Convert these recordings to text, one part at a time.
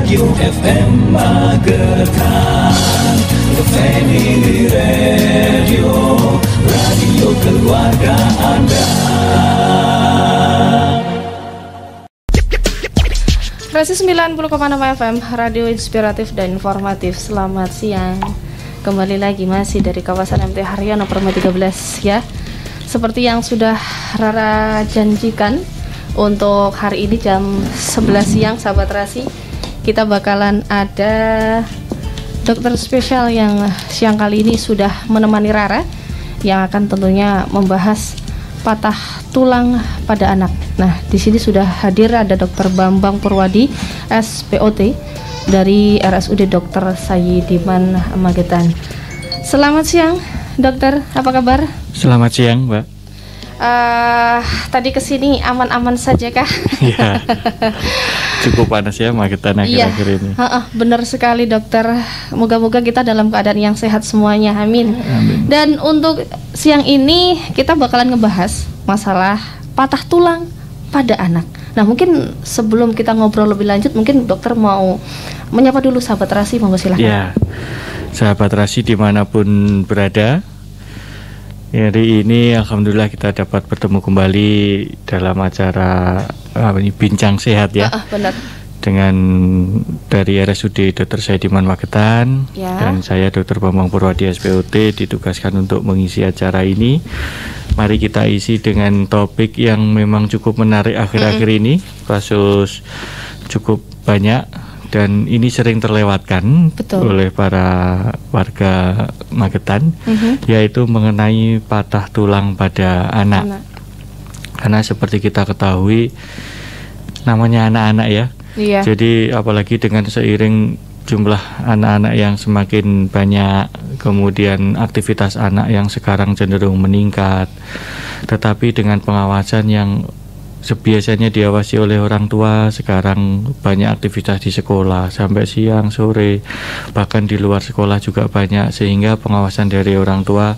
Radio FM Magetan, Family Radio, radio keluarga Anda. Rasi 90,6 FM, radio inspiratif dan informatif. Selamat siang. Kembali lagi masih dari kawasan MT Haryono Permai 13 ya. Seperti yang sudah Rara janjikan, untuk hari ini jam 11 siang sahabat Rasi, kita bakalan ada dokter spesial yang siang kali ini sudah menemani Rara, yang akan tentunya membahas patah tulang pada anak. Nah, di sini sudah hadir ada Dr. Bambang Purwadi, SPOT dari RSUD Dr. Sayyidiman Magetan. Selamat siang, dokter. Apa kabar? Selamat siang, Mbak. Tadi kesini aman-aman saja kah? Iya, cukup panas ya Magetan akhir-akhir ini. Benar sekali dokter. Moga-moga kita dalam keadaan yang sehat semuanya, amin. Amin. Dan untuk siang ini kita bakalan ngebahas masalah patah tulang pada anak. Nah, mungkin sebelum kita ngobrol lebih lanjut, mungkin dokter mau menyapa dulu sahabat Rasi, monggo silahkan. Ya, sahabat Rasi dimanapun berada, hari ini alhamdulillah kita dapat bertemu kembali dalam acara Bincang Sehat ya. Benar. Dengan dari RSUD Dr. Sayyidiman Magetan ya. Dan saya Dr. Bambang Purwadi SPOT ditugaskan untuk mengisi acara ini. Mari kita isi dengan topik yang memang cukup menarik akhir-akhir ini. Kasus cukup banyak dan ini sering terlewatkan oleh para warga Magetan, yaitu mengenai patah tulang pada anak. Karena seperti kita ketahui, namanya anak-anak ya. Iya. Jadi apalagi dengan seiring jumlah anak-anak yang semakin banyak, kemudian aktivitas anak yang sekarang cenderung meningkat, tetapi dengan pengawasan yang biasanya diawasi oleh orang tua, sekarang banyak aktivitas di sekolah sampai siang, sore, bahkan di luar sekolah juga banyak, sehingga pengawasan dari orang tua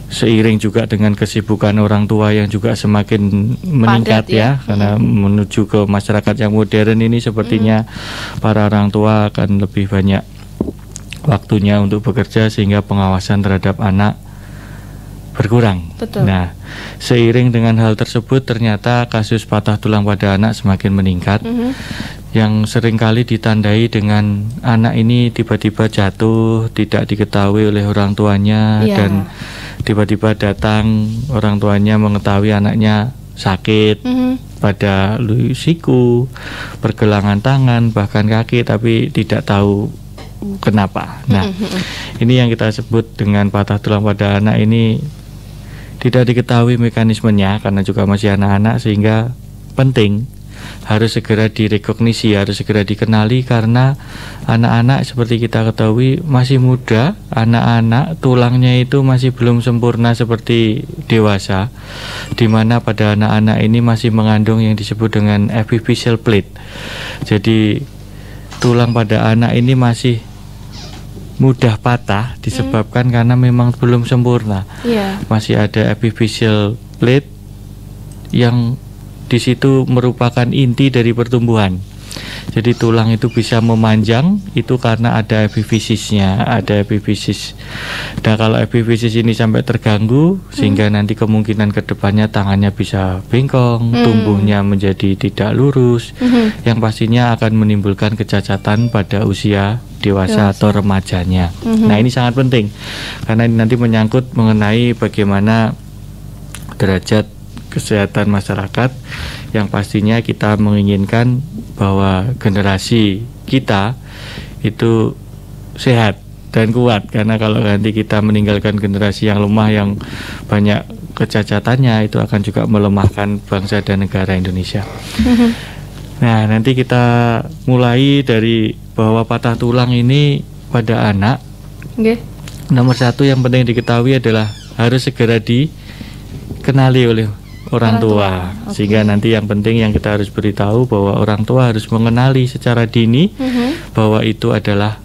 seiring juga dengan kesibukan orang tua yang juga semakin meningkat ya. Karena menuju ke masyarakat yang modern ini sepertinya para orang tua akan lebih banyak waktunya untuk bekerja, sehingga pengawasan terhadap anak berkurang. Nah, seiring dengan hal tersebut ternyata kasus patah tulang pada anak semakin meningkat, yang seringkali ditandai dengan anak ini tiba-tiba jatuh, tidak diketahui oleh orang tuanya, dan tiba-tiba datang orang tuanya mengetahui anaknya sakit pada siku, pergelangan tangan, bahkan kaki, tapi tidak tahu kenapa. Nah, ini yang kita sebut dengan patah tulang pada anak ini. Tidak diketahui mekanismenya karena juga masih anak-anak, sehingga penting harus segera direkognisi, harus segera dikenali, karena anak-anak seperti kita ketahui masih muda, anak-anak tulangnya itu masih belum sempurna seperti dewasa, di mana pada anak-anak ini masih mengandung yang disebut dengan epiphyseal plate. Jadi tulang pada anak ini masih mudah patah disebabkan karena memang belum sempurna. Masih ada epiphyseal plate yang di situ merupakan inti dari pertumbuhan. Jadi tulang itu bisa memanjang itu karena ada epifisisnya, ada epifisis. Nah, kalau epifisis ini sampai terganggu, sehingga nanti kemungkinan kedepannya tangannya bisa bengkong, tumbuhnya menjadi tidak lurus, yang pastinya akan menimbulkan kecacatan pada usia dewasa atau remajanya. Nah, ini sangat penting karena ini nanti menyangkut mengenai bagaimana derajat kesehatan masyarakat, yang pastinya kita menginginkan bahwa generasi kita itu sehat dan kuat, karena kalau nanti kita meninggalkan generasi yang lemah, yang banyak kecacatannya, itu akan juga melemahkan bangsa dan negara Indonesia. Nah, nanti kita mulai dari bahwa patah tulang ini pada anak. Nomor satu yang penting diketahui adalah harus segera dikenali oleh orang tua. Sehingga nanti yang penting yang kita harus beritahu bahwa orang tua harus mengenali secara dini bahwa itu adalah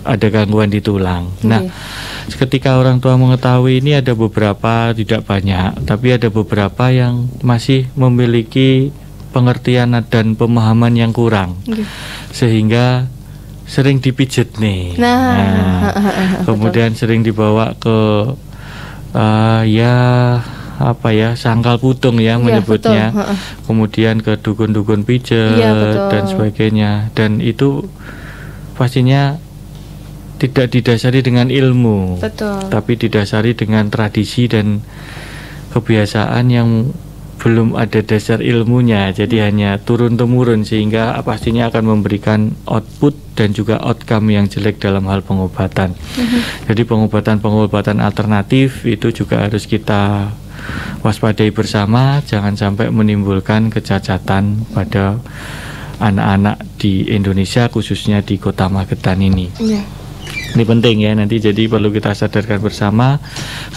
ada gangguan di tulang. Nah, ketika orang tua mengetahui ini, ada beberapa, tidak banyak, tapi ada beberapa yang masih memiliki pengertian dan pemahaman yang kurang, sehingga sering dipijet nih. Kemudian sering dibawa ke sangkal putung ya menyebutnya. Kemudian ke dukun-dukun pijet dan sebagainya. Dan itu pastinya tidak didasari dengan ilmu, tapi didasari dengan tradisi dan kebiasaan yang belum ada dasar ilmunya. Jadi hanya turun-temurun, sehingga pastinya akan memberikan output dan juga outcome yang jelek dalam hal pengobatan. Jadi pengobatan alternatif itu juga harus kita waspadai bersama, jangan sampai menimbulkan kecacatan pada anak-anak di Indonesia, khususnya di Kota Magetan ini. Ini penting ya, nanti jadi perlu kita sadarkan bersama.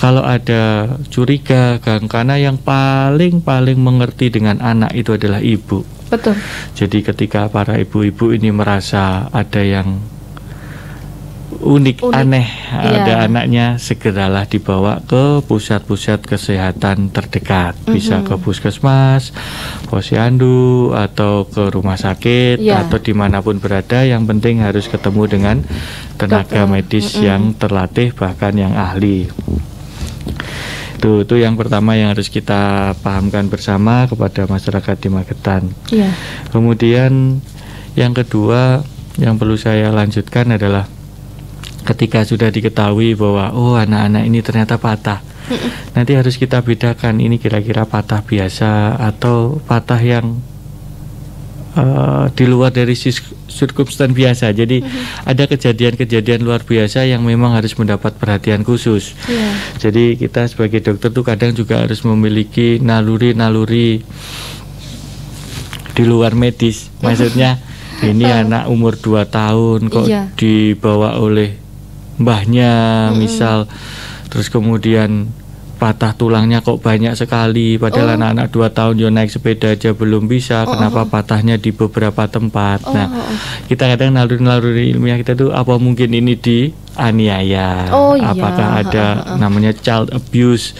Kalau ada curiga, karena yang paling mengerti dengan anak itu adalah ibu. Betul. Jadi ketika para ibu-ibu ini merasa ada yang unik. Aneh ada anaknya, segeralah dibawa ke pusat-pusat kesehatan terdekat. Bisa ke puskesmas, posyandu, atau ke rumah sakit, atau dimanapun berada. Yang penting harus ketemu dengan tenaga medis yang terlatih, bahkan yang ahli. Itu yang pertama yang harus kita pahamkan bersama kepada masyarakat di Magetan. Kemudian yang kedua yang perlu saya lanjutkan adalah ketika sudah diketahui bahwa anak-anak ini ternyata patah, nanti harus kita bedakan ini kira-kira patah biasa atau patah yang di luar dari circumstance biasa. Jadi ada kejadian-kejadian luar biasa yang memang harus mendapat perhatian khusus. Jadi kita sebagai dokter tuh kadang juga harus memiliki naluri-naluri di luar medis. Maksudnya ini anak umur 2 tahun kok dibawa oleh mbahnya misal, terus kemudian patah tulangnya kok banyak sekali, padahal anak-anak 2 tahun naik sepeda aja belum bisa. Kenapa patahnya di beberapa tempat? Nah, kita kadang naluri ilmiah kita tuh apa mungkin ini dianiaya? Apakah ada namanya child abuse?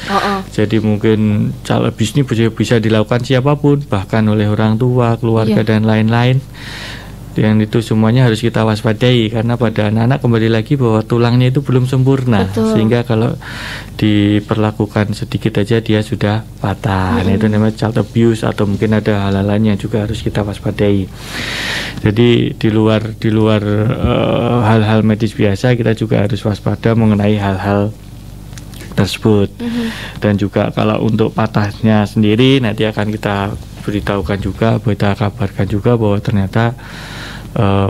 Jadi mungkin child abuse ini bisa dilakukan siapapun, bahkan oleh orang tua, keluarga dan lain-lain. Yang itu semuanya harus kita waspadai, karena pada anak-anak kembali lagi bahwa tulangnya itu belum sempurna. Sehingga kalau diperlakukan sedikit aja dia sudah patah. Nah, itu namanya child abuse, atau mungkin ada hal-hal lain yang juga harus kita waspadai. Jadi di luar hal-hal medis biasa, kita juga harus waspada mengenai hal-hal tersebut. Dan juga kalau untuk patahnya sendiri nanti akan kita beritahukan juga, kita kabarkan juga bahwa ternyata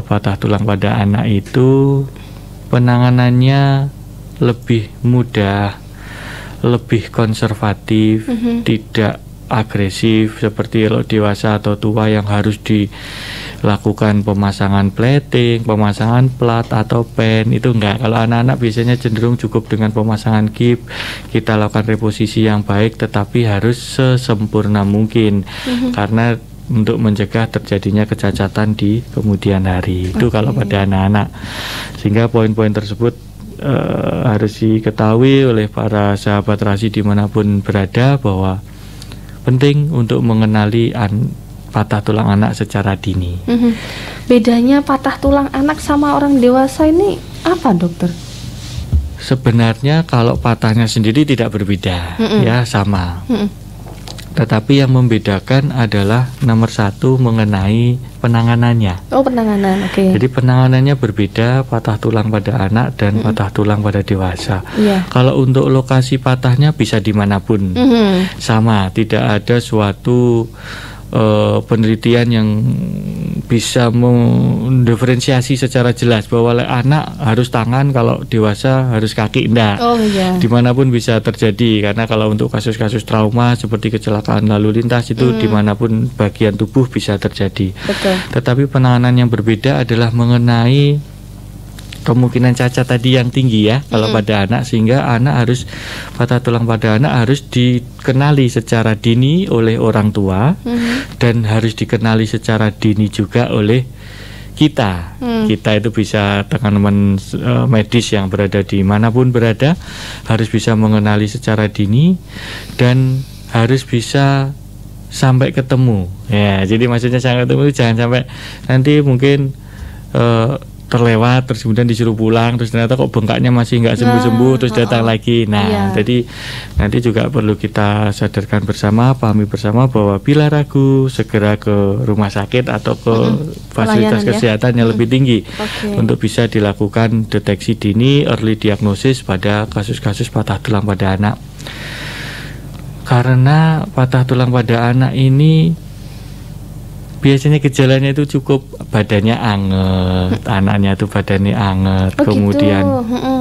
patah tulang pada anak itu penanganannya lebih mudah, lebih konservatif, tidak agresif seperti kalau dewasa atau tua yang harus dilakukan pemasangan plating, pemasangan plat atau pen. Itu enggak. Kalau anak-anak biasanya cenderung cukup dengan pemasangan kip, kita lakukan reposisi yang baik, tetapi harus sesempurna mungkin karena untuk mencegah terjadinya kecacatan di kemudian hari. Itu kalau pada anak-anak. Sehingga poin-poin tersebut harus diketahui oleh para sahabat Rasi dimanapun berada, bahwa penting untuk mengenali patah tulang anak secara dini. Bedanya patah tulang anak sama orang dewasa ini apa, dokter? Sebenarnya kalau patahnya sendiri tidak berbeda, ya sama. Tetapi yang membedakan adalah nomor 1 mengenai penanganannya. Penanganan, oke. Jadi penanganannya berbeda, patah tulang pada anak dan patah tulang pada dewasa. Kalau untuk lokasi patahnya bisa dimanapun, sama, tidak ada suatu penelitian yang bisa mendiferensiasi secara jelas bahwa anak harus tangan, kalau dewasa harus kaki. Enggak. Dimanapun bisa terjadi, karena kalau untuk kasus-kasus trauma seperti kecelakaan lalu lintas itu dimanapun bagian tubuh bisa terjadi. Tetapi penanganan yang berbeda adalah mengenai kemungkinan cacat tadi yang tinggi ya kalau pada anak, sehingga anak harus patah tulang pada anak harus dikenali secara dini oleh orang tua dan harus dikenali secara dini juga oleh kita. Kita itu bisa teman-teman medis yang berada di manapun berada harus bisa mengenali secara dini dan harus bisa sampai ketemu ya. Jadi maksudnya sampai ketemu, jangan sampai nanti mungkin terlewat terus kemudian disuruh pulang, terus ternyata kok bengkaknya masih nggak sembuh-sembuh, terus datang lagi. Nah, jadi nanti juga perlu kita sadarkan bersama, pahami bersama bahwa bila ragu segera ke rumah sakit atau ke fasilitas kesehatan yang lebih tinggi untuk bisa dilakukan deteksi dini, early diagnosis pada kasus-kasus patah tulang pada anak. Karena patah tulang pada anak ini biasanya gejalanya itu cukup badannya anget, anaknya tuh badannya anget, kemudian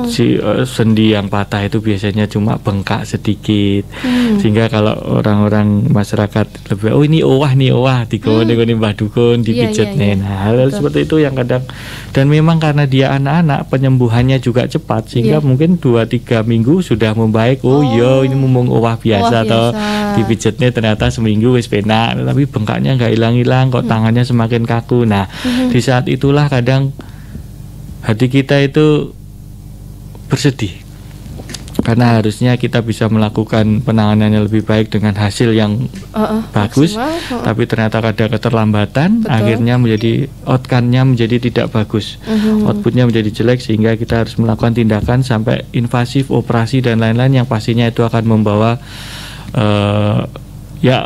si sendi yang patah itu biasanya cuma bengkak sedikit, sehingga kalau orang-orang masyarakat lebih ini owah digone mbah dukun dipijet nah hal seperti itu yang kadang, dan memang karena dia anak-anak penyembuhannya juga cepat sehingga mungkin 2-3 minggu sudah membaik. Ini ngomong owah biasa atau dipijetnya ternyata seminggu wis penak, tapi bengkaknya nggak hilang-hilang, kok tangannya semakin kaku. Nah, di saat itulah kadang hati kita itu bersedih, karena harusnya kita bisa melakukan penanganannya lebih baik dengan hasil yang bagus, tapi ternyata ada keterlambatan. Akhirnya menjadi outcome-nya menjadi tidak bagus, outputnya menjadi jelek, sehingga kita harus melakukan tindakan sampai invasif, operasi dan lain-lain yang pastinya itu akan membawa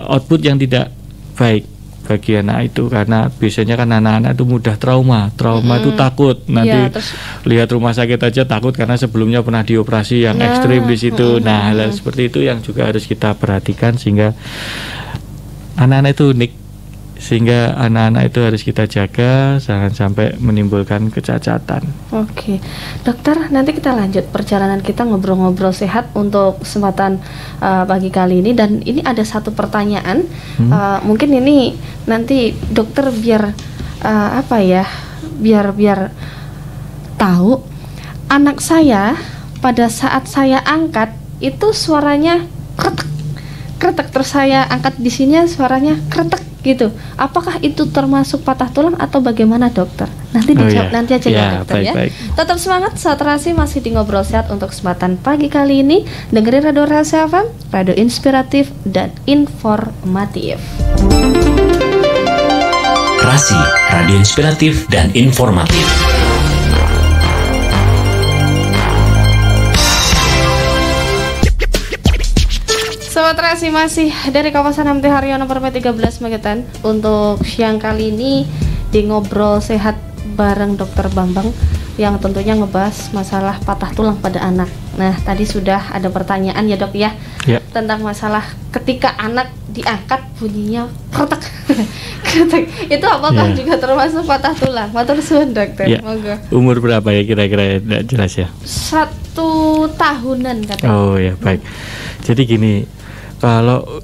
output yang tidak baik bagi anak itu. Karena biasanya kan anak-anak itu mudah trauma itu takut nanti lihat rumah sakit aja takut karena sebelumnya pernah dioperasi yang ekstrim di situ. Nah, hal seperti itu yang juga harus kita perhatikan, sehingga anak-anak itu unik, sehingga anak-anak itu harus kita jaga jangan sampai menimbulkan kecacatan. Oke, dokter, nanti kita lanjut perjalanan kita ngobrol-ngobrol sehat untuk kesempatan pagi kali ini. Dan ini ada satu pertanyaan, mungkin ini nanti dokter biar biar tahu, anak saya pada saat saya angkat itu suaranya kretek, terus saya angkat di sini suaranya kretek gitu. Apakah itu termasuk patah tulang atau bagaimana, dokter? Nanti dijawab nanti aja ya, dokter baik, ya. Baik. Tetap semangat, Satrasi masih di Ngobrol Sehat untuk kesempatan pagi kali ini. Dengerin Radio Rahasia FM, radio inspiratif dan informatif. Rasi, radio inspiratif dan informatif. Sobat Rasi masih dari kawasan MT Haryono Permai 13 Magetan. Untuk siang kali ini di Ngobrol Sehat bareng Dokter Bambang yang tentunya ngebahas masalah patah tulang pada anak. Nah, tadi sudah ada pertanyaan ya, Dok ya, tentang masalah ketika anak diangkat bunyinya kretek. Itu apakah juga termasuk patah tulang? Matur suwun, Dokter. Monggo. Umur berapa ya kira-kira, tidak jelas ya? 1 tahunan katanya. Oh ya, baik. Jadi gini, kalau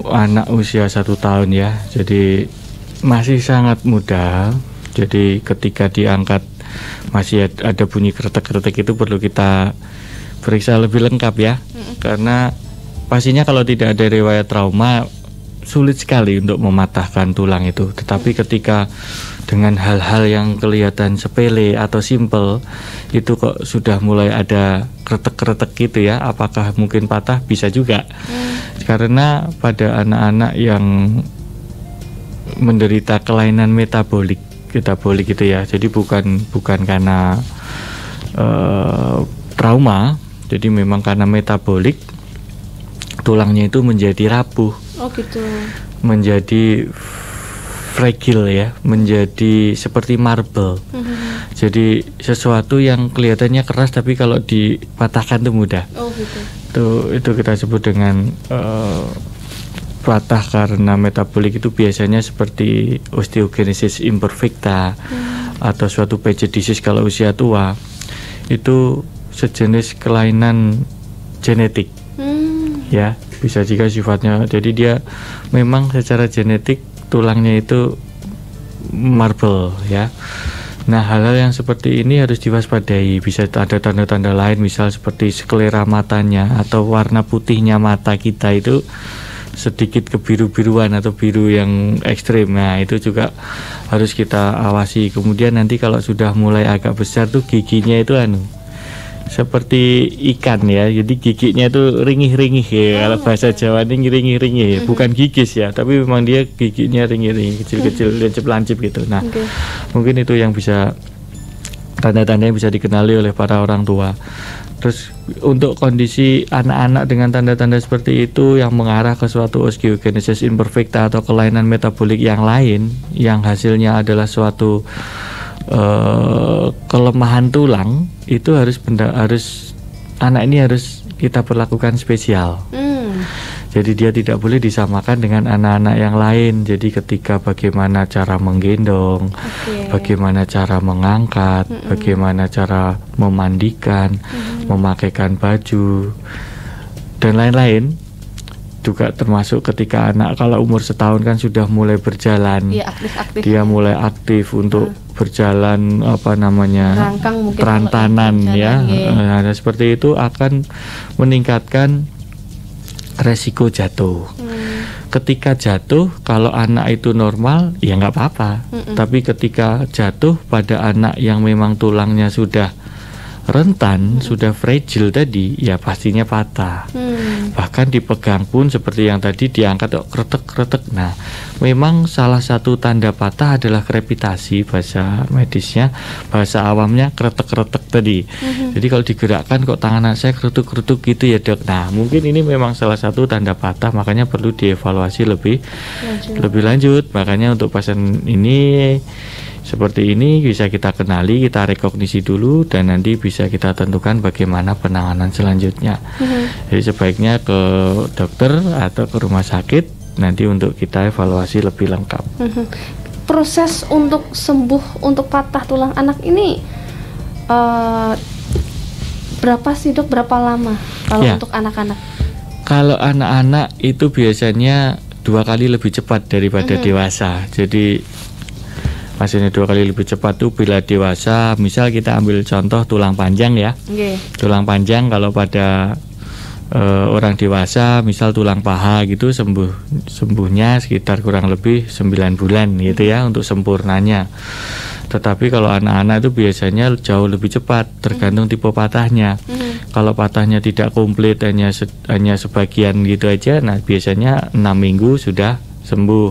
anak usia 1 tahun ya, jadi masih sangat muda. Jadi ketika diangkat masih ada bunyi kretek-kretek, itu perlu kita periksa lebih lengkap ya. Karena pastinya kalau tidak ada riwayat trauma sulit sekali untuk mematahkan tulang itu. Tetapi ketika dengan hal-hal yang kelihatan sepele atau simple itu kok sudah mulai ada kretek-kretek gitu ya, apakah mungkin patah? Bisa juga. Karena pada anak-anak yang menderita kelainan metabolik gitu ya, jadi bukan karena trauma, jadi memang karena metabolik tulangnya itu menjadi rapuh, menjadi fragile ya, menjadi seperti marble. Jadi sesuatu yang kelihatannya keras tapi kalau dipatahkan itu mudah. Itu kita sebut dengan patah karena metabolik. Itu biasanya seperti osteogenesis imperfecta atau suatu prejudice kalau usia tua. Itu sejenis kelainan genetik. Ya, bisa juga sifatnya. Jadi dia memang secara genetik tulangnya itu marble ya. Nah, hal-hal yang seperti ini harus diwaspadai. Bisa ada tanda-tanda lain, misal seperti sklera matanya atau warna putihnya mata kita itu sedikit kebiru-biruan atau biru yang ekstrim. Nah, itu juga harus kita awasi. Kemudian nanti kalau sudah mulai agak besar tuh giginya itu seperti ikan ya. Jadi giginya itu ringih-ringih ya. Kalau bahasa Jawa ini ringih-ringih, bukan gigis ya, tapi memang dia giginya ringih-ringih, kecil-kecil, lancip-lancip gitu. Nah, mungkin itu yang bisa tanda-tanda yang bisa dikenali oleh para orang tua. Terus untuk kondisi anak-anak dengan tanda-tanda seperti itu yang mengarah ke suatu osteogenesis imperfecta atau kelainan metabolik yang lain, yang hasilnya adalah suatu kelemahan tulang, itu harus anak ini harus kita perlakukan spesial. Jadi dia tidak boleh disamakan dengan anak-anak yang lain. Jadi ketika bagaimana cara menggendong, bagaimana cara mengangkat, bagaimana cara memandikan, memakaikan baju, dan lain-lain. Juga termasuk ketika anak kalau umur setahun kan sudah mulai berjalan, aktif. Dia mulai aktif untuk berjalan terantanan ya. Nah, seperti itu akan meningkatkan resiko jatuh. Ketika jatuh, kalau anak itu normal ya nggak apa-apa. Tapi ketika jatuh pada anak yang memang tulangnya sudah rentan, sudah fragile tadi, ya pastinya patah. Bahkan dipegang pun seperti yang tadi diangkat kretek-kretek. Nah, memang salah satu tanda patah adalah krepitasi, bahasa medisnya, bahasa awamnya kretek-kretek tadi. Jadi kalau digerakkan kok tangan saya kerutuk-kerutuk gitu ya dok. Nah, mungkin ini memang salah satu tanda patah, makanya perlu dievaluasi lebih lanjut. Makanya untuk pasien ini seperti ini bisa kita kenali, kita rekognisi dulu, dan nanti bisa kita tentukan bagaimana penanganan selanjutnya. Jadi sebaiknya ke dokter atau ke rumah sakit nanti untuk kita evaluasi lebih lengkap. Proses untuk sembuh untuk patah tulang anak ini berapa sih dok? Berapa lama kalau untuk anak-anak? Kalau anak-anak itu biasanya 2 kali lebih cepat daripada dewasa. Jadi hasilnya 2 kali lebih cepat tuh bila dewasa. Misal kita ambil contoh tulang panjang ya. Tulang panjang kalau pada orang dewasa, misal tulang paha gitu, sembuhnya sekitar kurang lebih 9 bulan gitu ya untuk sempurnanya. Tetapi kalau anak-anak itu biasanya jauh lebih cepat, tergantung tipe patahnya. Kalau patahnya tidak komplit, hanya sebagian gitu aja, nah biasanya 6 minggu sudah sembuh.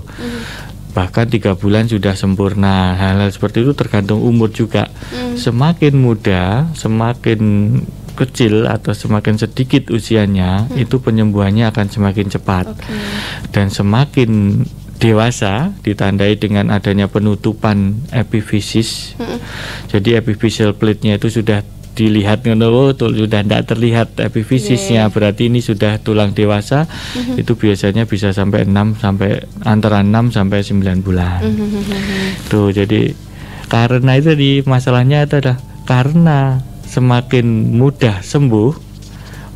Bahkan 3 bulan sudah sempurna. Hal-hal seperti itu tergantung umur juga. Semakin muda, semakin kecil atau semakin sedikit usianya, itu penyembuhannya akan semakin cepat. Dan semakin dewasa ditandai dengan adanya penutupan epifisis. Jadi epiphyseal plate-nya itu sudah dilihat sudah tidak terlihat epifisisnya, berarti ini sudah tulang dewasa. Itu biasanya bisa sampai antara 6 sampai 9 bulan. Tuh, jadi karena itu masalahnya adalah karena semakin mudah sembuh,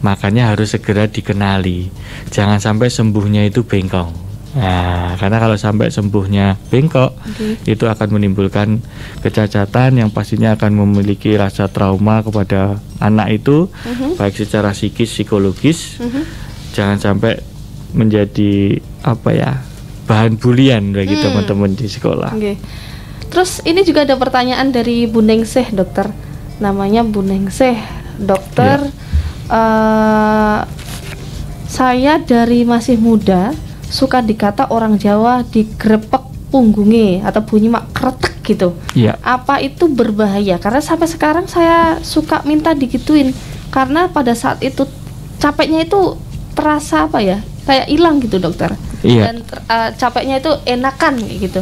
makanya harus segera dikenali. Jangan sampai sembuhnya itu bengkok. Nah, karena kalau sampai sembuhnya bengkok, itu akan menimbulkan kecacatan yang pastinya akan memiliki rasa trauma kepada anak itu, baik secara psikis, psikologis. Jangan sampai menjadi bahan bulian bagi teman-teman di sekolah. Terus ini juga ada pertanyaan dari Bu Ningsih, dokter. Namanya Bu Ningsih, dokter. Saya dari masih muda suka dikata orang Jawa digrepek punggungnya atau bunyi mak kretek gitu. Apa itu berbahaya? Karena sampai sekarang saya suka minta digituin, karena pada saat itu capeknya itu terasa kayak hilang gitu dokter. Dan capeknya itu enakan gitu.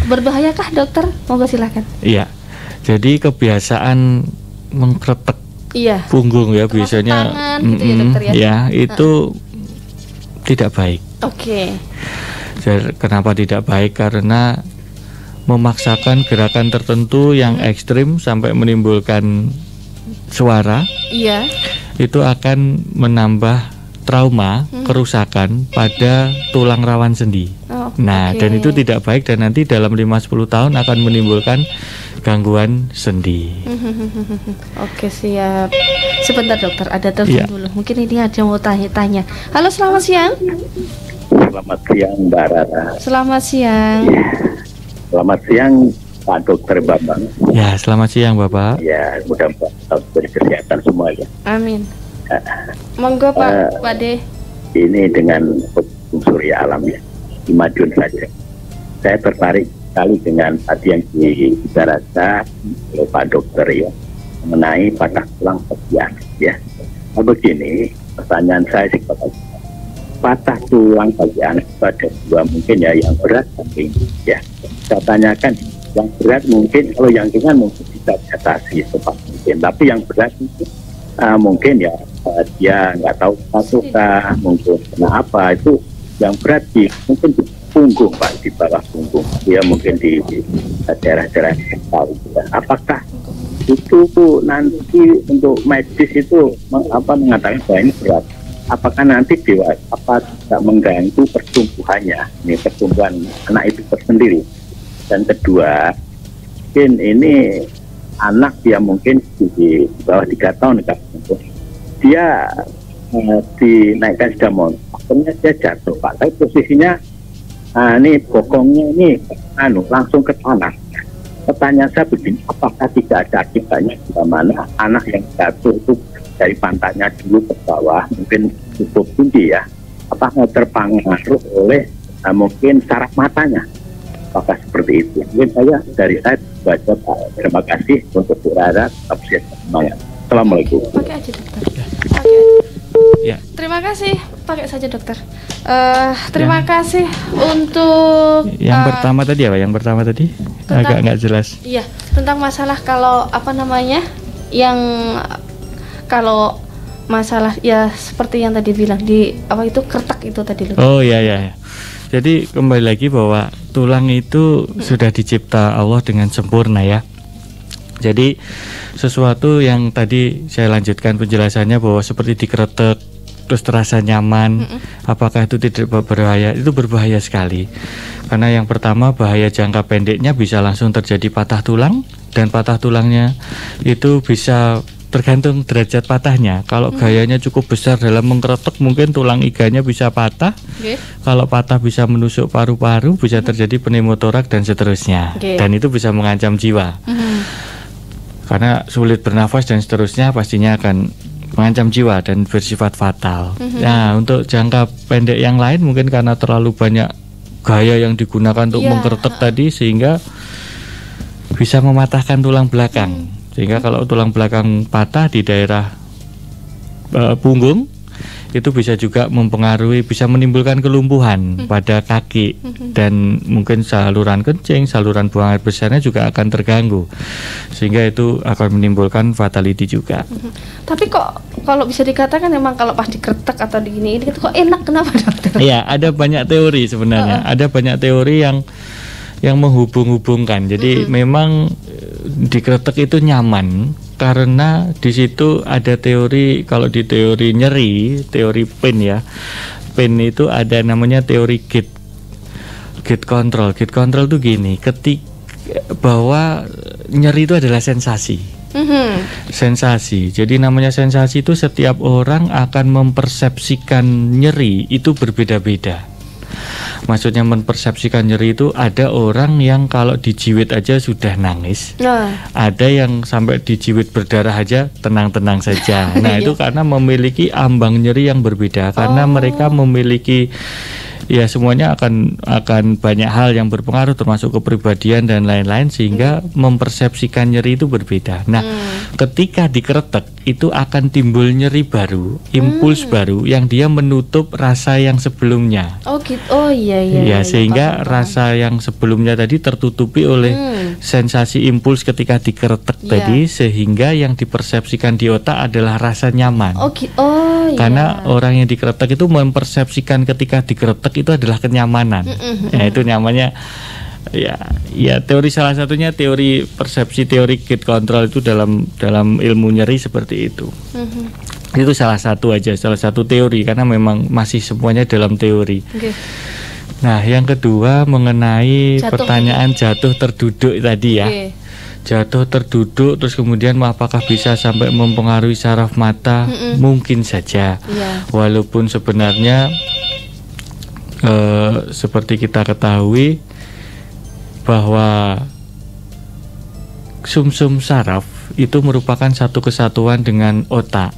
Berbahayakah dokter? Monggo silakan. Jadi kebiasaan mengkretek punggung ya, biasanya gitu ya, dokter, itu tidak baik. Jadi, kenapa tidak baik? Karena memaksakan gerakan tertentu yang ekstrim sampai menimbulkan suara. Itu akan menambah trauma, kerusakan pada tulang rawan sendi. Dan itu tidak baik, dan nanti dalam 5-10 tahun akan menimbulkan gangguan sendi. Siap. Sebentar dokter, ada telepon dulu. Mungkin ini ada yang mau tanya-tanya. Halo, selamat siang. Selamat siang Mbak Rara. Selamat siang. Selamat siang Pak Dokter Bambang. Ya, selamat siang Bapak. Ya, mudah-mudahan berkesehatan semua ya. Amin. Monggo Pak De. Ini dengan surya alam ya, di Madiun saja. Saya tertarik sekali dengan tadi yang dibicarakan oleh Pak Dokter ya, mengenai patah tulang bagian ya. Nah, begini, pertanyaan saya sih patah tulang bagian itu ada dua mungkin ya, yang berat dan ringan ya. Saya tanyakan yang berat mungkin, kalau yang ringan mungkin bisa diatasi cepat mungkin, tapi yang berat mungkin ya dia nggak tahu satukah, mungkin kena apa, itu yang berat mungkin di punggung Pak, di bawah punggung ya, mungkin di daerah-daerah tahu ya. Apakah itu nanti untuk medis itu mengatakan bahwa ini berat, apakah nanti tidak mengganggu pertumbuhannya, ini pertumbuhan anak itu tersendiri? Dan kedua, mungkin ini anak dia mungkin di bawah 3 tahun dia dinaikkan sepeda motor, akhirnya dia jatuh Pak, tapi posisinya ini bokongnya ini langsung ke tanah. Pertanyaan saya begini, apakah tidak ada akibatnya di mana anak yang jatuh itu dari pantatnya dulu ke bawah mungkin cukup tinggi ya, apakah terpengaruh oleh mungkin saraf matanya? Apakah seperti itu? Mungkin dari saya baca Pak. Terima kasih untuk berharap tafsir semuanya. Assalamualaikum. Pakai aja dokter. Ya. Terima kasih. Pakai saja dokter. Terima kasih untuk yang pertama tadi apa? Yang pertama tadi agak nggak jelas. Iya, tentang masalah kalau yang kalau masalah ya seperti yang tadi bilang di itu kretek itu tadi loh. Oh iya. Jadi kembali lagi bahwa tulang itu sudah dicipta Allah dengan sempurna ya. Jadi sesuatu yang tadi saya lanjutkan penjelasannya bahwa seperti dikretek terus terasa nyaman, apakah itu tidak berbahaya? Itu berbahaya sekali. Karena yang pertama, bahaya jangka pendeknya bisa langsung terjadi patah tulang, dan patah tulangnya itu bisa tergantung derajat patahnya. Kalau gayanya cukup besar dalam mengkeretek, mungkin tulang iganya bisa patah. Kalau patah bisa menusuk paru-paru, bisa terjadi pneumotorak dan seterusnya. Dan itu bisa mengancam jiwa. Karena sulit bernafas dan seterusnya, pastinya akan mengancam jiwa dan bersifat fatal. Nah, untuk jangka pendek yang lain mungkin karena terlalu banyak gaya yang digunakan untuk mengkeretek tadi, sehingga bisa mematahkan tulang belakang. Sehingga kalau tulang belakang patah di daerah punggung, itu bisa juga mempengaruhi, bisa menimbulkan kelumpuhan pada kaki, dan mungkin saluran kencing, saluran buang air besarnya juga akan terganggu, sehingga itu akan menimbulkan fatality juga. Tapi kok kalau bisa dikatakan memang kalau pas dikretek atau digini ini kok enak, kenapa dokter? Iya, ada banyak teori sebenarnya. Ada banyak teori yang menghubung-hubungkan. Jadi memang dikretek itu nyaman karena di situ ada teori, kalau di teori nyeri, teori pain ya. Pain itu ada namanya teori gate control. Gate control itu gini, bahwa nyeri itu adalah sensasi. Sensasi. Jadi namanya sensasi itu setiap orang akan mempersepsikan nyeri itu berbeda-beda. Maksudnya mempersepsikan nyeri itu, ada orang yang kalau dijiwit aja sudah nangis, ada yang sampai dijiwit berdarah aja tenang-tenang saja. Nah itu karena memiliki ambang nyeri yang berbeda, karena mereka memiliki ya semuanya akan banyak hal yang berpengaruh, termasuk kepribadian dan lain-lain, sehingga mempersepsikan nyeri itu berbeda. Nah ketika dikretek itu akan timbul nyeri baru, impuls baru yang dia menutup rasa yang sebelumnya. Iya, sehingga rasa yang sebelumnya tadi tertutupi oleh sensasi impuls ketika dikretek tadi, sehingga yang dipersepsikan di otak adalah rasa nyaman. Karena orang yang dikretek itu mempersepsikan ketika dikretek itu adalah kenyamanan. Ya, itu namanya ya teori, salah satunya teori persepsi, teori gate control itu dalam ilmu nyeri seperti itu. Itu salah satu teori, karena memang masih semuanya dalam teori. Nah, yang kedua mengenai pertanyaan jatuh terduduk tadi ya. Jatuh terduduk terus kemudian apakah bisa sampai mempengaruhi saraf mata? Mungkin saja. Walaupun sebenarnya seperti kita ketahui bahwa sumsum saraf itu merupakan satu kesatuan dengan otak.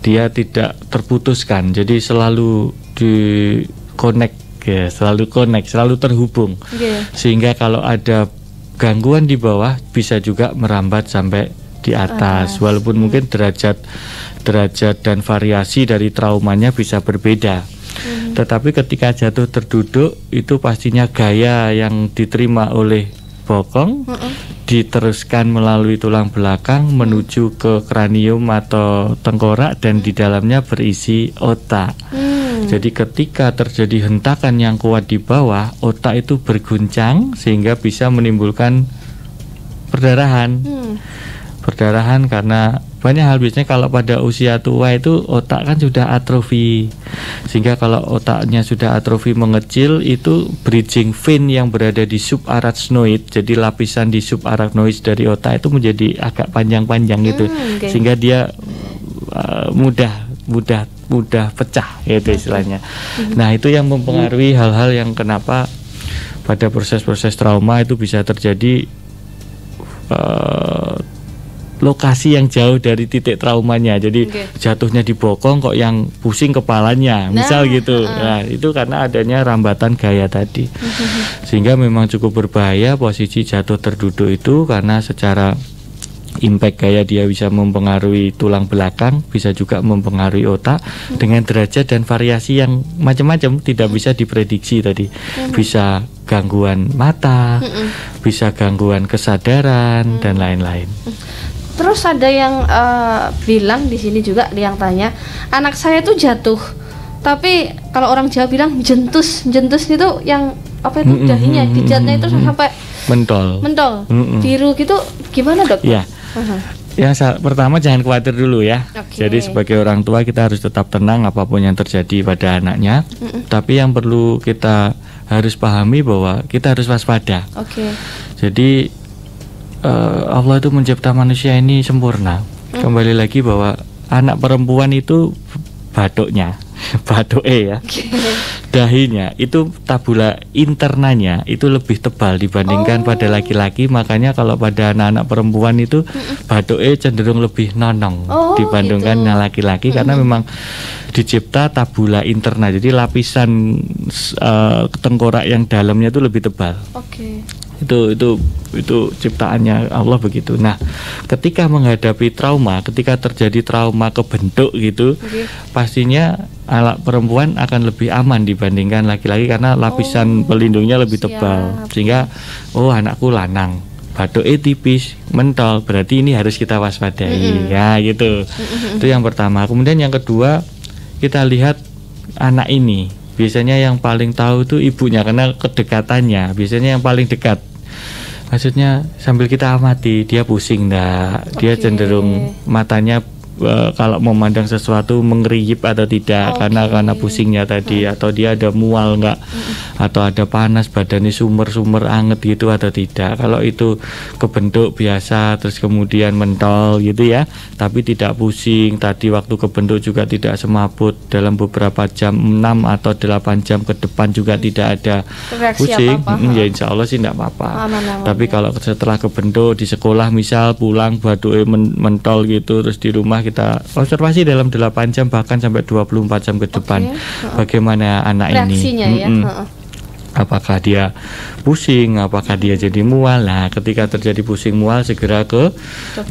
Dia tidak terputuskan, jadi selalu di connect ya, selalu terhubung. Sehingga kalau ada gangguan di bawah bisa juga merambat sampai di atas. Walaupun mungkin derajat dan variasi dari traumanya bisa berbeda. Tetapi ketika jatuh terduduk itu pastinya gaya yang diterima oleh bokong diteruskan melalui tulang belakang menuju ke kranium atau tengkorak dan di dalamnya berisi otak. Jadi ketika terjadi hentakan yang kuat di bawah, otak itu berguncang sehingga bisa menimbulkan perdarahan. Perdarahan karena banyak hal, biasanya kalau pada usia tua itu otak kan sudah atrofi, sehingga kalau otaknya sudah atrofi mengecil itu bridging vein yang berada di subarachnoid, jadi lapisan di subarachnoid dari otak itu menjadi agak panjang-panjang gitu, sehingga dia mudah pecah gitu istilahnya. Nah itu yang mempengaruhi hal-hal yang kenapa pada proses-proses trauma itu bisa terjadi lokasi yang jauh dari titik traumanya. Jadi jatuhnya di bokong kok yang pusing kepalanya, misal gitu. Nah, itu karena adanya rambatan gaya tadi. Sehingga memang cukup berbahaya posisi jatuh terduduk itu, karena secara impact gaya dia bisa mempengaruhi tulang belakang, bisa juga mempengaruhi otak dengan derajat dan variasi yang macam-macam, tidak bisa diprediksi tadi. Bisa gangguan mata, bisa gangguan kesadaran dan lain-lain. Terus ada yang bilang di sini juga, yang tanya, anak saya tuh jatuh, tapi kalau orang Jawa bilang jentus itu yang apa itu dahinya, dijatnya itu sampai mentol, biru gitu, gimana dok? Ya, yang pertama jangan khawatir dulu ya. Jadi sebagai orang tua kita harus tetap tenang apapun yang terjadi pada anaknya. Tapi yang perlu kita harus pahami bahwa kita harus waspada. Jadi Allah itu mencipta manusia ini sempurna. Kembali lagi bahwa anak perempuan itu batuknya, ya, dahinya itu tabula internanya itu lebih tebal dibandingkan pada laki-laki. Makanya kalau pada anak-anak perempuan itu batuknya cenderung lebih nonong dibandingkan laki-laki, karena memang dicipta tabula interna, jadi lapisan tengkorak yang dalamnya itu lebih tebal. Itu ciptaannya Allah begitu. Nah, ketika menghadapi trauma, ketika terjadi trauma kebentuk gitu, pastinya anak perempuan akan lebih aman dibandingkan laki-laki karena lapisan pelindungnya lebih tebal. Sehingga anakku lanang, batuknya tipis, mentol, berarti ini harus kita waspadai. Ya gitu. Itu yang pertama. Kemudian yang kedua, kita lihat anak ini. Biasanya yang paling tahu itu ibunya karena kedekatannya. Biasanya yang paling dekat. Maksudnya sambil kita amati, dia pusing enggak? Dia cenderung matanya kalau memandang sesuatu mengeriyip atau tidak karena pusingnya tadi, atau dia ada mual enggak, atau ada panas badannya sumber anget gitu atau tidak. Kalau itu kebentuk biasa terus kemudian mentol gitu ya, tapi tidak pusing, tadi waktu kebentuk juga tidak semaput, dalam beberapa jam 6 atau 8 jam ke depan juga tidak ada pusing, ya insya Allah sih tidak apa-apa. Tapi kalau setelah kebentuk di sekolah misal pulang batuknya mentol gitu, terus di rumah kita observasi dalam 8 jam bahkan sampai 24 jam ke depan bagaimana anak reaksinya ini. Apakah dia pusing, apakah dia jadi mual. Nah, ketika terjadi pusing mual segera ke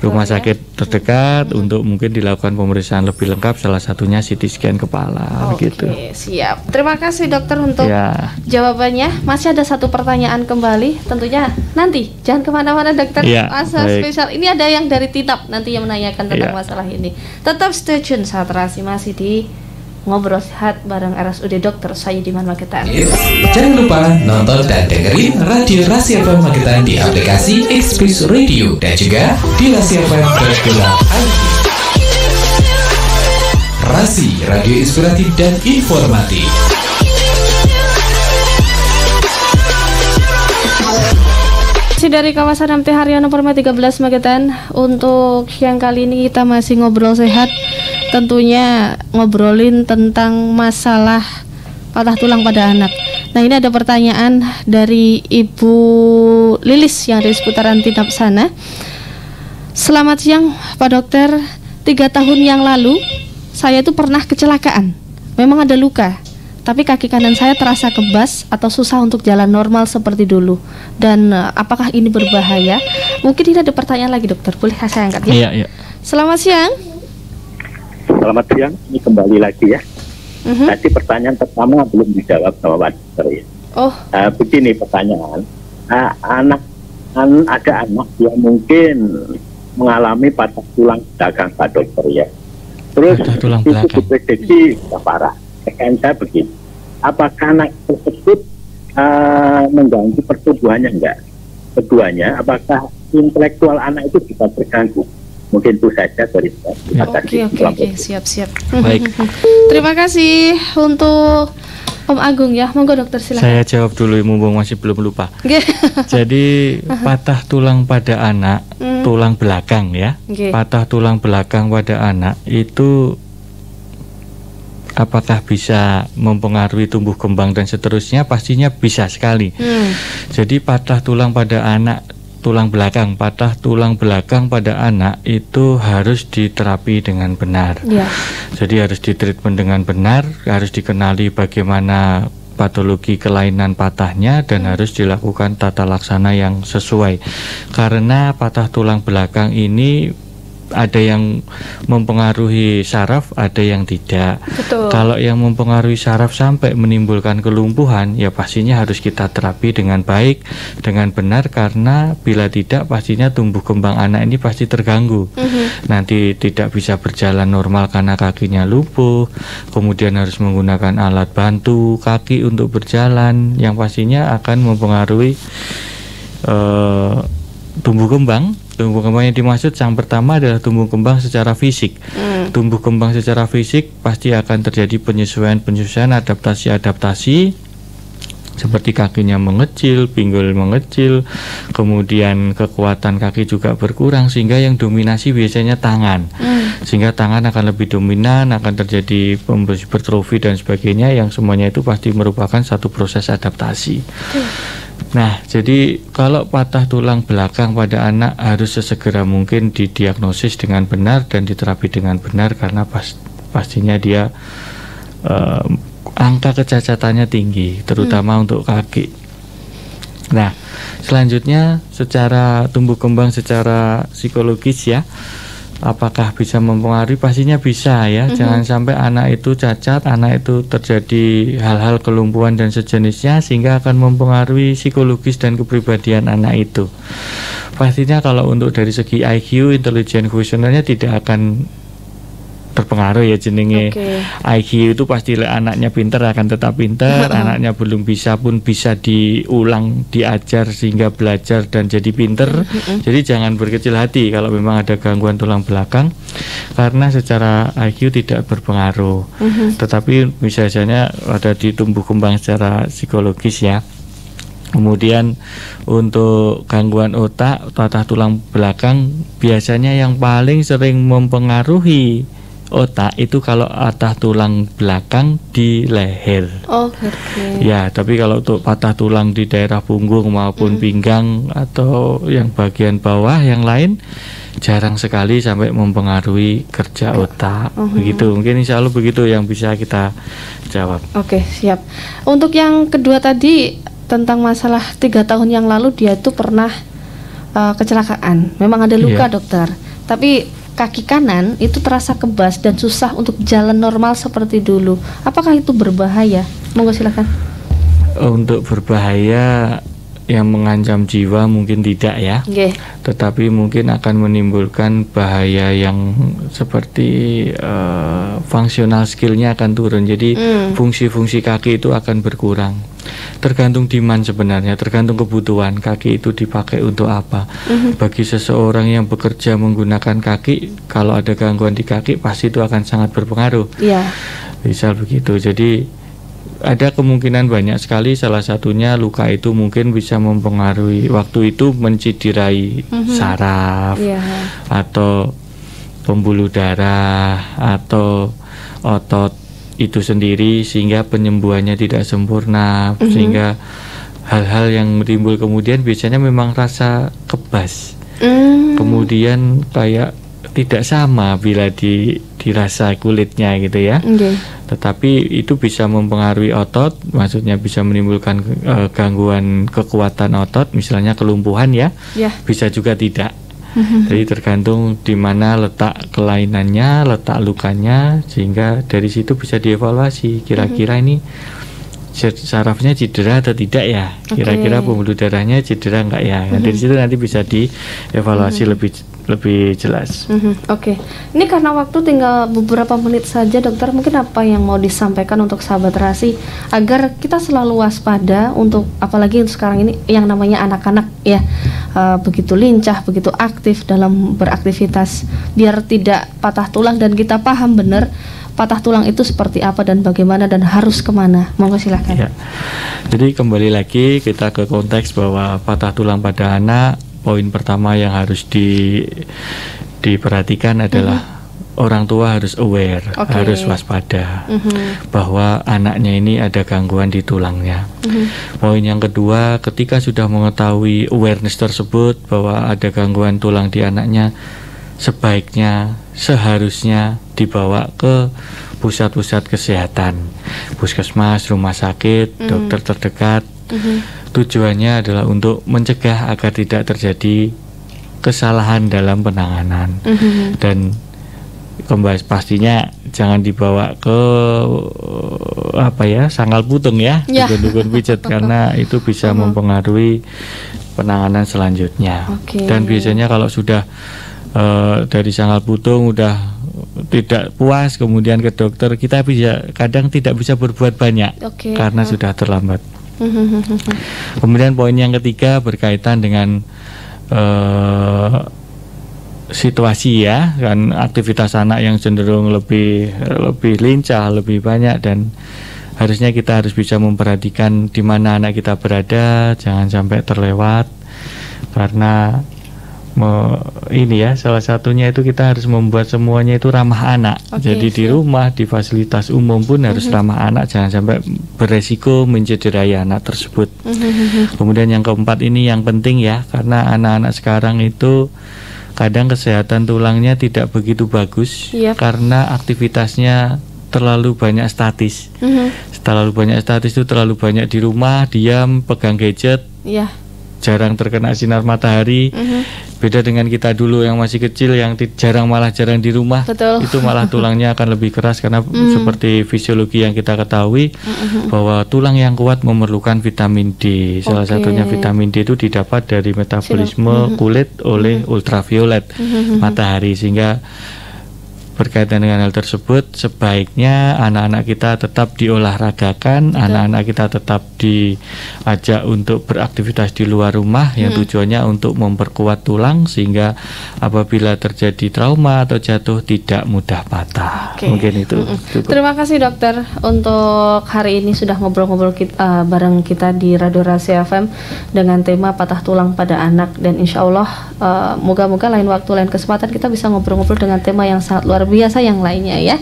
rumah sakit terdekat untuk mungkin dilakukan pemeriksaan lebih lengkap, salah satunya CT scan kepala. Gitu. Siap. Terima kasih dokter untuk jawabannya. Masih ada satu pertanyaan kembali, tentunya nanti jangan kemana-mana dokter. Masa spesial ini ada yang dari Tinap nanti yang menanyakan tentang masalah ini. Tetap stay tune saat masih di Ngobrol Sehat bareng RSUD Dr. Sayyidman Magetan. Jangan lupa nonton dan dengerin Radio Rasi FM Magetan di aplikasi Express Radio dan juga di rasifm.com. Rasi, radio inspiratif dan informatif. Dari kawasan MT Haryono Permai 13 Magetan. Untuk yang kali ini kita masih ngobrol sehat, tentunya ngobrolin tentang masalah patah tulang pada anak. Nah, ini ada pertanyaan dari Ibu Lilis yang dari seputaran Tinap sana. Selamat siang Pak Dokter. 3 tahun yang lalu saya itu pernah kecelakaan. Memang ada luka, tapi kaki kanan saya terasa kebas atau susah untuk jalan normal seperti dulu. Dan apakah ini berbahaya? Mungkin ini ada pertanyaan lagi dokter, boleh saya angkat ya? Iya. Selamat siang. Selamat siang, ini kembali lagi ya. Tadi pertanyaan pertama belum dijawab sama Pak Dokter ya. Begini pertanyaan, ada anak yang mungkin mengalami patah tulang belakang Pak Dokter ya. Terus itu diprediksi parah. Pertanyaan saya begini, apakah anak tersebut mengganggu pertumbuhannya enggak? Keduanya, apakah intelektual anak itu bisa terganggu? Mungkin itu saja dari saya. Oke, siap. Baik. Terima kasih untuk Om Agung ya, monggo dokter silakan. Saya jawab dulu, mumpung masih belum lupa. Jadi patah tulang pada anak, tulang belakang ya, patah tulang belakang pada anak itu apakah bisa mempengaruhi tumbuh kembang dan seterusnya? Pastinya bisa sekali. Jadi patah tulang pada anak, patah tulang belakang pada anak itu harus diterapi dengan benar. Jadi harus ditreatment dengan benar, harus dikenali bagaimana patologi kelainan patahnya dan harus dilakukan tata laksana yang sesuai. Karena patah tulang belakang ini ada yang mempengaruhi saraf, ada yang tidak. Betul. Kalau yang mempengaruhi saraf sampai menimbulkan kelumpuhan, ya pastinya harus kita terapi dengan baik, dengan benar, karena bila tidak pastinya tumbuh kembang anak ini pasti terganggu. Nanti tidak bisa berjalan normal karena kakinya lumpuh, kemudian harus menggunakan alat bantu kaki untuk berjalan, yang pastinya akan mempengaruhi tumbuh kembang. Tumbuh kembang yang dimaksud yang pertama adalah tumbuh kembang secara fisik. Tumbuh kembang secara fisik pasti akan terjadi penyesuaian, adaptasi seperti kakinya mengecil, pinggul mengecil, kemudian kekuatan kaki juga berkurang, sehingga yang dominasi biasanya tangan. Sehingga tangan akan lebih dominan, akan terjadi hipertrofi dan sebagainya, yang semuanya itu pasti merupakan satu proses adaptasi. Nah, jadi kalau patah tulang belakang pada anak harus sesegera mungkin didiagnosis dengan benar dan diterapi dengan benar, karena pastinya dia angka kecacatannya tinggi, terutama untuk kaki. Nah, selanjutnya secara tumbuh kembang secara psikologis ya, apakah bisa mempengaruhi? Pastinya bisa ya. Jangan sampai anak itu cacat, anak itu terjadi hal-hal kelumpuhan dan sejenisnya, sehingga akan mempengaruhi psikologis dan kepribadian anak itu. Pastinya kalau untuk dari segi IQ, intelligent quotientnya tidak akan terpengaruh ya, jenenge IQ itu pasti anaknya pinter akan tetap pinter, anaknya belum bisa pun bisa diulang, diajar sehingga belajar dan jadi pinter. Jadi jangan berkecil hati kalau memang ada gangguan tulang belakang, karena secara IQ tidak berpengaruh, tetapi misalnya ada di tumbuh kembang secara psikologis ya. Kemudian untuk gangguan otak, patah tulang belakang, biasanya yang paling sering mempengaruhi otak itu kalau patah tulang belakang di leher. Ya, tapi kalau untuk patah tulang di daerah punggung maupun pinggang atau yang bagian bawah yang lain jarang sekali sampai mempengaruhi kerja otak. Begitu, mungkin insya Allah begitu yang bisa kita jawab. Oke, siap. Untuk yang kedua tadi tentang masalah 3 tahun yang lalu dia tuh pernah kecelakaan. Memang ada luka dokter, tapi kaki kanan itu terasa kebas dan susah untuk jalan normal seperti dulu. Apakah itu berbahaya? Monggo silakan. Untuk berbahaya yang mengancam jiwa mungkin tidak ya. Tetapi mungkin akan menimbulkan bahaya yang seperti fungsional skillnya akan turun. Jadi fungsi-fungsi kaki itu akan berkurang. Tergantung demand sebenarnya, tergantung kebutuhan kaki itu dipakai untuk apa. Bagi seseorang yang bekerja menggunakan kaki, kalau ada gangguan di kaki pasti itu akan sangat berpengaruh. Misal begitu. Jadi ada kemungkinan banyak sekali, salah satunya luka itu mungkin bisa mempengaruhi, waktu itu menciderai saraf atau pembuluh darah atau otot itu sendiri, sehingga penyembuhannya tidak sempurna, sehingga hal-hal yang timbul kemudian biasanya memang rasa kebas. Kemudian kayak tidak sama bila dirasa kulitnya gitu ya. Tetapi itu bisa mempengaruhi otot, maksudnya bisa menimbulkan gangguan kekuatan otot, misalnya kelumpuhan ya. Bisa juga tidak. Jadi tergantung di mana letak kelainannya, letak lukanya, sehingga dari situ bisa dievaluasi kira-kira ini sarafnya cedera atau tidak ya, kira-kira pembuluh darahnya cedera enggak ya. Dari situ nanti bisa dievaluasi lebih jelas. Ini karena waktu tinggal beberapa menit saja, dokter, mungkin apa yang mau disampaikan untuk sahabat Rasi agar kita selalu waspada untuk, apalagi sekarang ini yang namanya anak-anak ya, begitu lincah, begitu aktif dalam beraktivitas, biar tidak patah tulang dan kita paham benar patah tulang itu seperti apa dan bagaimana dan harus kemana. Monggo silahkan. Ya. Jadi kembali lagi kita ke konteks bahwa patah tulang pada anak, poin pertama yang harus diperhatikan adalah orang tua harus aware, harus waspada bahwa anaknya ini ada gangguan di tulangnya. Poin yang kedua, ketika sudah mengetahui awareness tersebut bahwa ada gangguan tulang di anaknya, sebaiknya seharusnya dibawa ke pusat-pusat kesehatan, puskesmas, rumah sakit, dokter terdekat. Tujuannya adalah untuk mencegah agar tidak terjadi kesalahan dalam penanganan. Dan pastinya jangan dibawa ke sanggal putung ya, dukun-dukun pijat karena itu bisa mempengaruhi penanganan selanjutnya. Dan biasanya kalau sudah dari sanggal putung udah tidak puas, kemudian ke dokter, kita kadang tidak bisa berbuat banyak karena sudah terlambat. Kemudian poin yang ketiga berkaitan dengan situasi ya, kan aktivitas anak yang cenderung lebih lincah, lebih banyak, dan harusnya kita harus bisa memperhatikan di mana anak kita berada, jangan sampai terlewat karena salah satunya itu kita harus membuat semuanya itu ramah anak. Jadi di rumah, di fasilitas umum pun harus ramah anak, jangan sampai beresiko mencederai anak tersebut. Kemudian yang keempat ini yang penting ya, karena anak-anak sekarang itu kadang kesehatan tulangnya tidak begitu bagus karena aktivitasnya terlalu banyak statis. Terlalu banyak statis itu terlalu banyak di rumah, diam, pegang gadget. Jarang terkena sinar matahari. Beda dengan kita dulu yang masih kecil yang jarang di rumah. Itu malah tulangnya akan lebih keras karena seperti fisiologi yang kita ketahui bahwa tulang yang kuat memerlukan vitamin D. Salah satunya vitamin D itu didapat dari metabolisme kulit oleh ultraviolet matahari, sehingga berkaitan dengan hal tersebut sebaiknya anak-anak kita tetap diolahragakan, anak-anak kita tetap diajak untuk beraktivitas di luar rumah yang tujuannya untuk memperkuat tulang sehingga apabila terjadi trauma atau jatuh tidak mudah patah. Mungkin itu. Terima kasih dokter untuk hari ini sudah ngobrol-ngobrol bareng kita di Radio Rasi FM dengan tema patah tulang pada anak, dan insya Allah moga-moga lain waktu, lain kesempatan kita bisa ngobrol-ngobrol dengan tema yang sangat luar biasa yang lainnya ya.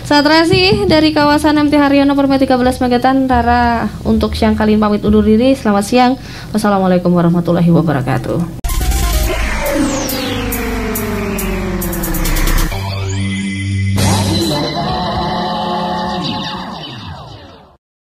Saat Rasi dari kawasan MT Haryono Permai 13 Magetan, Rara untuk siang kali ini pamit undur diri. Selamat siang. Wassalamualaikum warahmatullahi wabarakatuh.